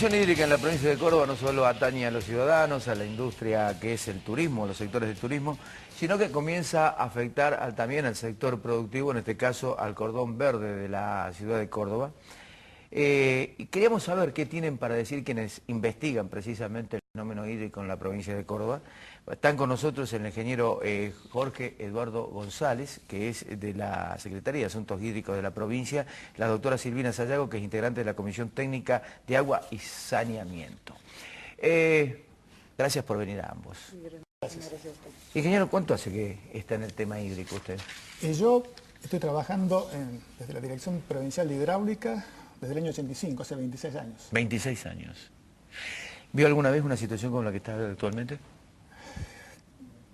situación hídrica en la provincia de Córdoba no solo atañe a los ciudadanos, a la industria que es el turismo, los sectores del turismo, sino que comienza a afectar también al sector productivo, en este caso al cordón verde de la ciudad de Córdoba. Y queríamos saber qué tienen para decir quienes investigan precisamente el fenómeno hídrico en la provincia de Córdoba. Están con nosotros el ingeniero Jorge Eduardo González, que es de la Secretaría de Asuntos Hídricos de la provincia, la doctora Silvina Sayago, que es integrante de la Comisión Técnica de Agua y Saneamiento. Gracias por venir a ambos. Gracias. Ingeniero, ¿cuánto hace que está en el tema hídrico usted? Yo estoy trabajando desde la Dirección Provincial de Hidráulica desde el año 85, hace 26 años. 26 años. ¿Vio alguna vez una situación como la que está actualmente?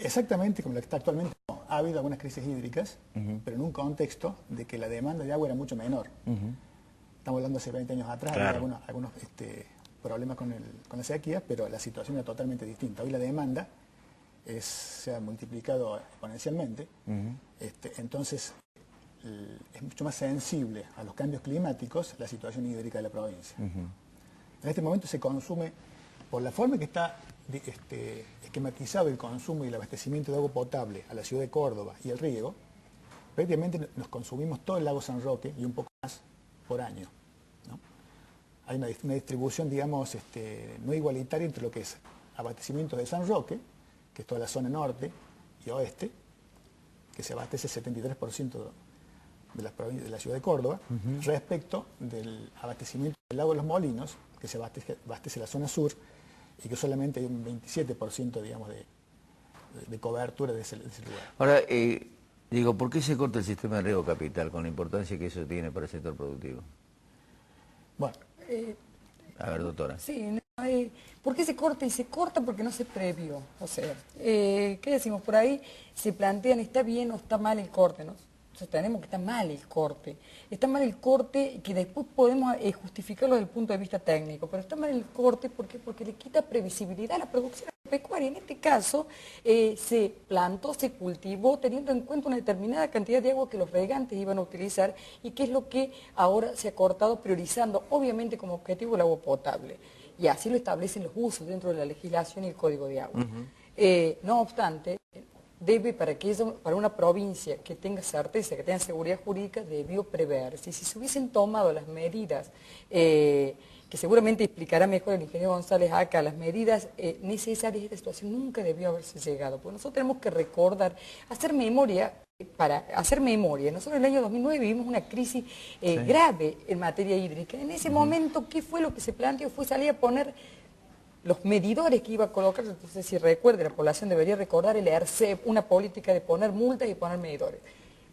Exactamente como la que está actualmente. No. Ha habido algunas crisis hídricas, pero en un contexto de que la demanda de agua era mucho menor. Estamos hablando hace 20 años atrás, claro. Había algunos problemas con la sequía, pero la situación era totalmente distinta. Hoy la demanda se ha multiplicado exponencialmente, entonces es mucho más sensible a los cambios climáticos la situación hídrica de la provincia. En este momento se consume, por la forma que está esquematizado el consumo y el abastecimiento de agua potable a la ciudad de Córdoba y el riego, prácticamente nos consumimos todo el lago San Roque y un poco más por año, ¿no? Hay una distribución, digamos, no igualitaria entre lo que es abastecimiento de San Roque, que es toda la zona norte y oeste, que se abastece el 73% de la ciudad de Córdoba, respecto del abastecimiento del lago de los Molinos, que se abastece la zona sur, y que solamente hay un 27%, digamos, de cobertura de ese lugar. Ahora, digo, ¿por qué se corta el sistema de riego capital con la importancia que eso tiene para el sector productivo? Bueno. A ver, doctora. Sí, ¿por qué se corta? Y se corta porque no se previó. O sea, ¿qué decimos? Por ahí se plantean, ¿está bien o está mal el corte? ¿No? Sostenemos que está mal el corte. Está mal el corte que después podemos justificarlo desde el punto de vista técnico, pero está mal el corte porque le quita previsibilidad a la producción pecuaria. En este caso se plantó, se cultivó teniendo en cuenta una determinada cantidad de agua que los regantes iban a utilizar y que es lo que ahora se ha cortado, priorizando obviamente como objetivo el agua potable. Y así lo establecen los usos dentro de la legislación y el Código de Agua. No obstante, para una provincia que tenga certeza, que tenga seguridad jurídica, debió preverse. Y si se hubiesen tomado las medidas, que seguramente explicará mejor el ingeniero González acá, las medidas necesarias, esta situación nunca debió haberse llegado. Porque nosotros tenemos que recordar, hacer memoria. Para hacer memoria, nosotros en el año 2009 vivimos una crisis grave en materia hídrica. En ese momento, ¿qué fue lo que se planteó? Fue salir a poner los medidores que iba a colocar. Entonces, si recuerde, la población debería recordar el ERCEP, una política de poner multas y poner medidores.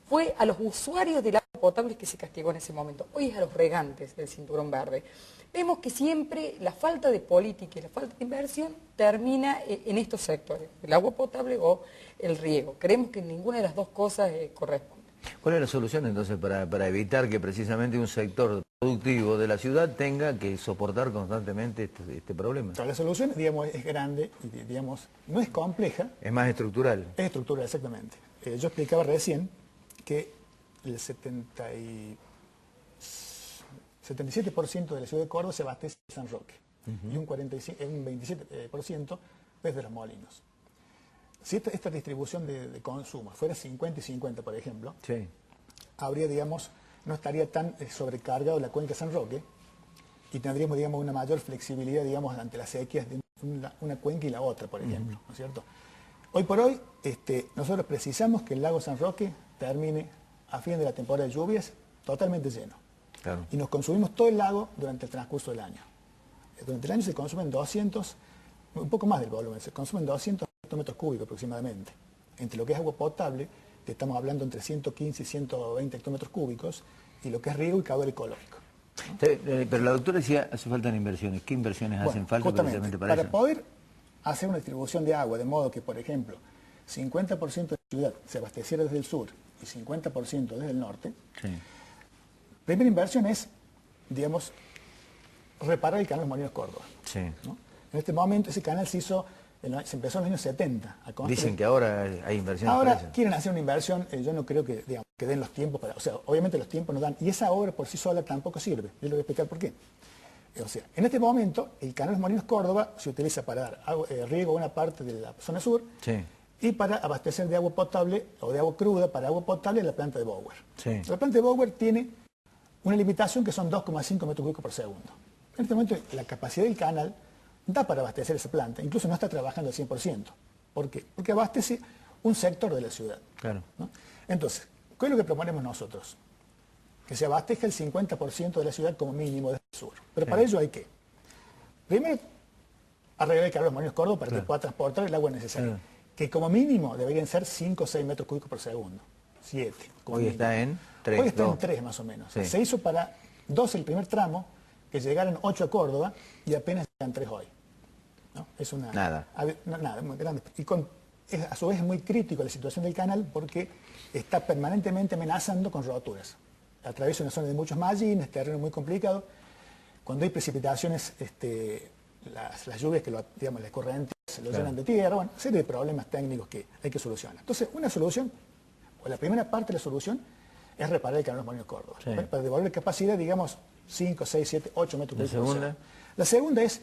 Fue a los usuarios del agua potable que se castigó en ese momento. Hoy es a los regantes del cinturón verde. Vemos que siempre la falta de política y la falta de inversión termina en estos sectores, el agua potable o el riego. Creemos que ninguna de las dos cosas corresponde. ¿Cuál es la solución entonces para evitar que precisamente un sector productivo de la ciudad tenga que soportar constantemente este problema? La solución, digamos, es grande y, digamos, no es compleja. Es más estructural. Es estructural, exactamente. Yo explicaba recién que el 77% de la ciudad de Córdoba se abastece de San Roque y un 27% desde los Molinos. Si esta distribución de consumo fuera 50 y 50, por ejemplo, habría, digamos, no estaría tan sobrecargado la cuenca San Roque y tendríamos, digamos, una mayor flexibilidad, digamos, ante las sequías de una cuenca y la otra, por ejemplo, ¿no es cierto? Hoy por hoy, nosotros precisamos que el lago San Roque termine a fin de la temporada de lluvias totalmente lleno. Claro. Y nos consumimos todo el lago durante el transcurso del año. Durante el año se consumen 200, un poco más del volumen, se consumen 200 hectómetros cúbicos aproximadamente. Entre lo que es agua potable, que estamos hablando entre 115 y 120 hectómetros cúbicos, y lo que es riego y caudal ecológico, ¿no? Pero la doctora decía, hace falta inversiones. ¿Qué inversiones hacen falta precisamente para eso? Para poder hacer una distribución de agua, de modo que, por ejemplo, 50% de la ciudad se abasteciera desde el sur y 50% desde el norte, la primera inversión es, digamos, reparar el canal Molinos Córdoba, ¿no? En este momento ese canal se empezó en los años 70 a construir. Dicen que ahora hay inversiones ahora para eso. Quieren hacer una inversión, yo no creo que, digamos, que den los tiempos para... O sea, obviamente los tiempos no dan, y esa obra por sí sola tampoco sirve. Yo le voy a explicar por qué. O sea, en este momento, el canal Los Molinos Córdoba se utiliza para dar riego a una parte de la zona sur Sí. y para abastecer de agua potable o de agua cruda para agua potable la planta de Bower. Sí. La planta de Bower tiene una limitación que son 2,5 metros cúbicos por segundo. En este momento, la capacidad del canal da para abastecer esa planta, incluso no está trabajando al 100%. ¿Por qué? Porque abastece un sector de la ciudad. Claro. ¿No? Entonces, ¿qué es lo que proponemos nosotros? Que se abastezca el 50% de la ciudad como mínimo desde el sur. Pero para ello hay que, primero, arreglar el canal Los Molinos Córdoba para que pueda transportar el agua necesaria. Que como mínimo deberían ser 5 o 6 metros cúbicos por segundo. 7. Hoy está en 3. Hoy está en 3 más o menos. Sí. Se hizo para 2 el primer tramo, que llegaran 8 a Córdoba y apenas llegan 3 hoy. ¿No? Es una... Nada. Nada, muy grande. Y a su vez es muy crítico la situación del canal porque está permanentemente amenazando con roturas. Atraviesa una zona de muchos mallines, terreno muy complicado. Cuando hay precipitaciones, las lluvias que las corrientes lo llenan de tierra, bueno, una serie de problemas técnicos que hay que solucionar. Entonces, una solución, o la primera parte de la solución, es reparar el canal Los Molinos Córdoba. Sí. Para devolver capacidad, digamos, 5, 6, 7, 8 metros cúbicos. ¿La segunda? La segunda es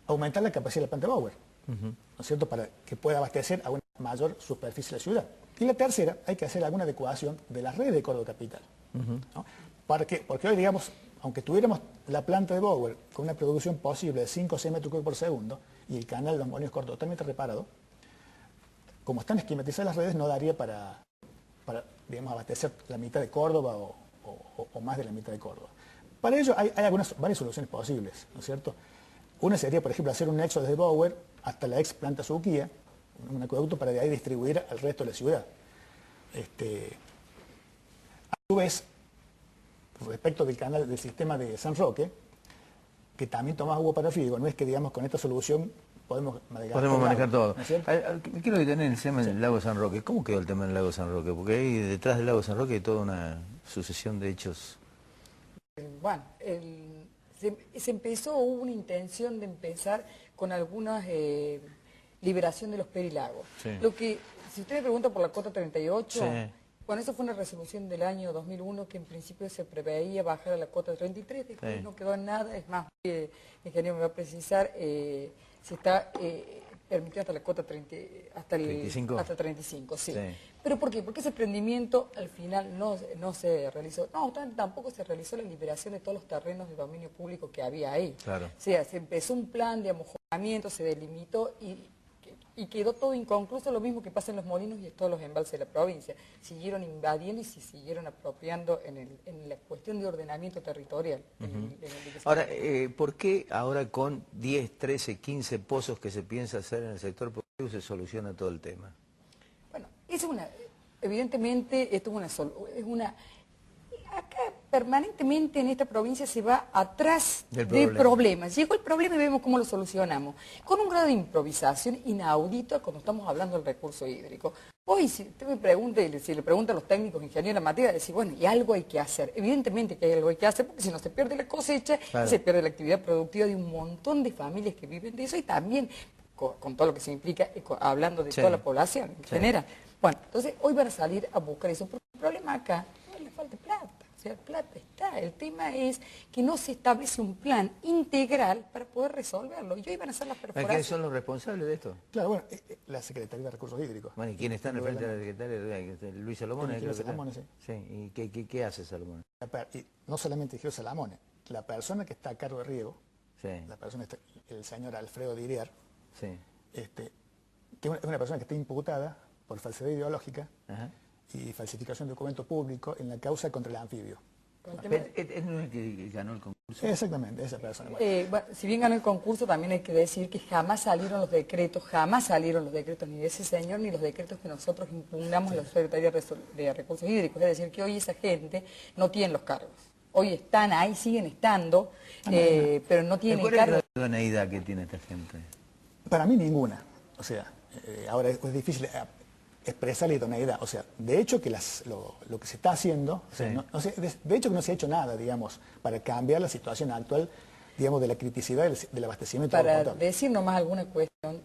aumentar la capacidad de la planta Bower, ¿no es cierto?, para que pueda abastecer a una mayor superficie de la ciudad. Y la tercera, hay que hacer alguna adecuación de las redes de Córdoba Capital. ¿No? Porque hoy, digamos, aunque tuviéramos la planta de Bower con una producción posible de 5 o 6 metros cúbicos por segundo y el canal de Los Molinos Córdoba totalmente reparado, como están esquematizadas las redes, no daría para digamos, abastecer la mitad de Córdoba o más de la mitad de Córdoba. Para ello hay varias soluciones posibles, ¿no es cierto? Una sería, por ejemplo, hacer un nexo desde Bower hasta la ex planta Suquía, un acueducto para de ahí distribuir al resto de la ciudad. A su vez, respecto del canal del sistema de San Roque, que también toma agua para riego, no es que, digamos, con esta solución podemos manejar todo. ¿no es cierto? Me quiero detener en el tema del lago San Roque. ¿Cómo quedó el tema del lago San Roque? Porque ahí detrás del lago San Roque hay toda una sucesión de hechos. Bueno, se empezó, hubo una intención de empezar con algunas liberación de los perilagos. Sí. Lo que, si usted me pregunta por la cota 38, Sí. bueno, eso fue una resolución del año 2001 que en principio se preveía bajar a la cota 33, después Sí. no quedó en nada, es más, el ingeniero me va a precisar, se está permitido hasta la cota 30, hasta el 35. Hasta 35, sí. Sí. ¿Pero por qué? Porque ese emprendimiento al final no se realizó. No, tampoco se realizó la liberación de todos los terrenos de dominio público que había ahí. Claro. O sea, se empezó un plan de amojamiento, se delimitó y quedó todo inconcluso, lo mismo que pasa en Los Molinos y en todos los embalses de la provincia. Siguieron invadiendo y se siguieron apropiando en la cuestión de ordenamiento territorial. Ahora, ¿por qué ahora con 10, 13, 15 pozos que se piensa hacer en el sector productivo se soluciona todo el tema? Bueno, evidentemente esto es una... Acá permanentemente en esta provincia se va atrás de problemas. Llegó el problema y vemos cómo lo solucionamos. Con un grado de improvisación inaudito como estamos hablando del recurso hídrico. Hoy, si usted me pregunta, si le pregunta a los técnicos ingenieros en materia, decir, bueno, y algo hay que hacer. Evidentemente que hay algo hay que hacer, porque si no se pierde la cosecha, claro, se pierde la actividad productiva de un montón de familias que viven de eso y también con todo lo que se implica, hablando de toda la población en general. Bueno, entonces hoy van a salir a buscar eso, porque el problema acá no es la falta de plata. O sea, plata está. El tema es que no se establece un plan integral para poder resolverlo. Y hoy van a ser las perforaciones. ¿Quiénes son los responsables de esto? Claro, bueno, la Secretaría de Recursos Hídricos. Bueno, ¿y quién está en el frente de la Secretaría? Luis Salomón. Luis Salomón, sí. Sí, ¿y qué hace Salomón? Y no solamente Giro Salamone, la persona que está a cargo de riego, Sí. la persona el señor Alfredo Diriar, Sí. que es una persona que está imputada por falsedad ideológica. Ajá. Y falsificación de documento público en la causa contra el anfibio. ¿Es no el que ganó el concurso? Exactamente, esa persona. Bueno, si bien ganó el concurso, también hay que decir que jamás salieron los decretos ni de ese señor, ni los decretos que nosotros impugnamos en la Secretaría de Recursos Hídricos. Es decir, que hoy esa gente no tiene los cargos. Hoy están ahí, siguen estando, pero no tienen cargos. ¿Cuál es la idoneidad que tiene esta gente? Para mí ninguna. O sea, ahora es difícil expresar la idoneidad. O sea, de hecho que lo que se está haciendo, Sí. de hecho que no se ha hecho nada, digamos, para cambiar la situación actual, digamos, de la criticidad del abastecimiento de agua Para potable. decir nomás alguna cuestión,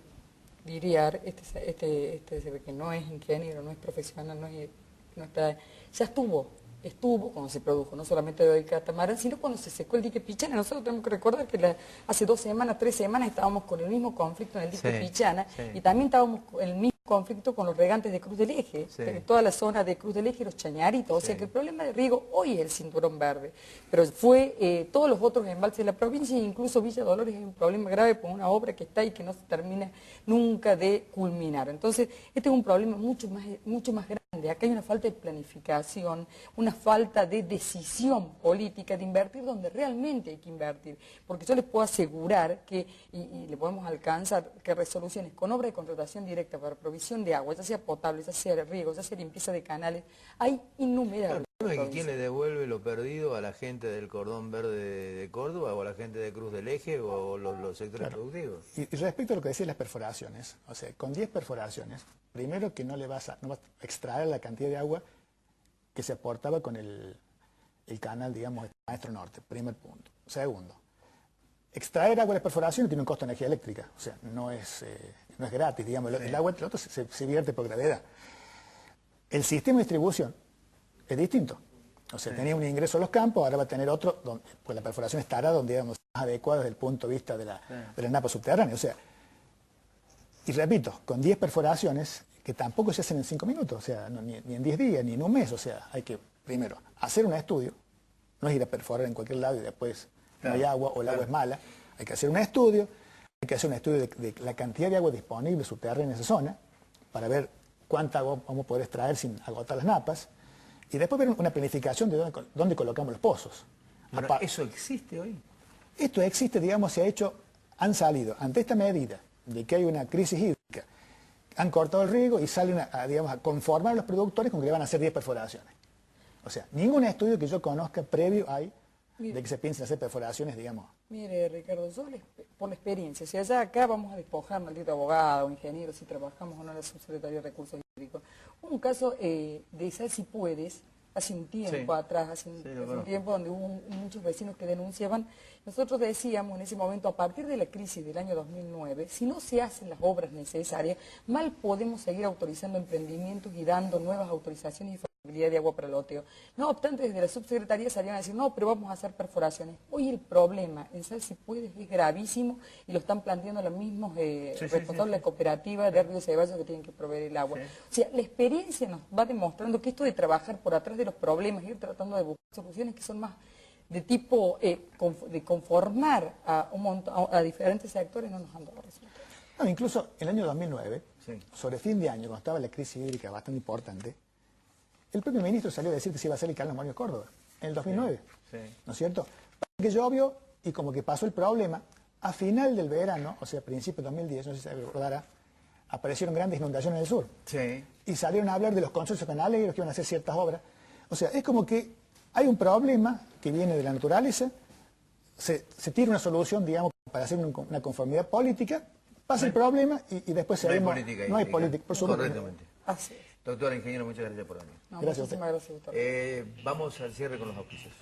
Diriar, se ve que no es ingeniero, no es profesional, no está, ya estuvo estuvo, cuando se produjo, no solamente el catamarán, sino cuando se secó el dique Pichana. Nosotros tenemos que recordar que hace 2 semanas, 3 semanas estábamos con el mismo conflicto en el dique Pichana y también estábamos en el mismo conflicto con los regantes de Cruz del Eje, toda la zona de Cruz del Eje y los Chañaritos, o sea que el problema de riego hoy es el cinturón verde, pero fue todos los otros embalses de la provincia, incluso Villa Dolores es un problema grave por una obra que está ahí que no se termina nunca de culminar. Entonces, este es un problema mucho más grande. Acá hay una falta de planificación, una falta de decisión política de invertir donde realmente hay que invertir, porque yo les puedo asegurar que, y le podemos alcanzar, que resoluciones con obra de contratación directa para provisión de agua, ya sea potable, ya sea de riego, ya sea limpieza de canales, hay innumerables. ¿Quién le devuelve lo perdido a la gente del Cordón Verde de Córdoba o a la gente de Cruz del Eje o los sectores productivos? Y respecto a lo que decía las perforaciones, o sea, con 10 perforaciones, primero que no vas a extraer la cantidad de agua que se aportaba con el canal, digamos, Maestro Norte, primer punto. Segundo, extraer agua de las perforaciones tiene un costo de energía eléctrica, o sea, no es gratis, digamos, el agua el otro se vierte por gravedad. El sistema de distribución es distinto. O sea, tenía un ingreso a los campos, ahora va a tener otro, pues la perforación estará donde, digamos, más adecuada desde el punto de vista de la napa subterránea. O sea, y repito, con 10 perforaciones, que tampoco se hacen en 5 minutos, o sea, ni en 10 días, ni en un mes, o sea, hay que, primero, hacer un estudio, no es ir a perforar en cualquier lado y después no hay agua o el agua es mala, hay que hacer un estudio, de la cantidad de agua disponible subterránea en esa zona, para ver cuánta agua vamos a poder extraer sin agotar las napas, y después ver una planificación de dónde colocamos los pozos. Bueno, ¿eso existe hoy? Esto existe, digamos, han salido ante esta medida de que hay una crisis hídrica, han cortado el riego y salen a conformar a los productores con que le van a hacer 10 perforaciones. O sea, ningún estudio que yo conozca previo hay de que se piensen hacer perforaciones, digamos. Mire, Ricardo, yo por la experiencia, si allá acá vamos a despojar maldito abogado, ingeniero, si trabajamos o no en la Subsecretaría de Recursos Hídricos. Hubo un caso de Sal Si Puedes, hace un tiempo atrás, hace un tiempo donde hubo muchos vecinos que denunciaban. Nosotros decíamos en ese momento, a partir de la crisis del año 2009, si no se hacen las obras necesarias, mal podemos seguir autorizando emprendimientos y dando nuevas autorizaciones y facilidad de agua para el loteo. No obstante, desde la subsecretaría salían a decir, no, pero vamos a hacer perforaciones. Hoy el problema en Sal Si Puedes es gravísimo y lo están planteando los mismos responsables de la cooperativa de Río Ceballos que tienen que proveer el agua. O sea, la experiencia nos va demostrando que esto de trabajar por atrás de los problemas, ir tratando de buscar soluciones que son más de tipo de conformar a diferentes sectores, no nos han dado resultados. No, incluso en el año 2009, sobre fin de año, cuando estaba la crisis hídrica bastante importante, el propio ministro salió a decir que se iba a hacer el canal Mario Córdoba, en el 2009, ¿no es cierto? Que llovió y como que pasó el problema, a final del verano, o sea, a principios de 2010, no sé si se recordará, aparecieron grandes inundaciones en el sur. Y salieron a hablar de los consorcios canaleros que iban a hacer ciertas obras. O sea, es como que hay un problema que viene de la naturaleza, se tira una solución, digamos, para hacer una conformidad política, pasa el problema y después se no hay política, por supuesto. Correctamente. Así es. Doctora, ingeniero, muchas gracias por venir. No, gracias. Muchísimas gracias, doctor. Vamos al cierre con los auspicios.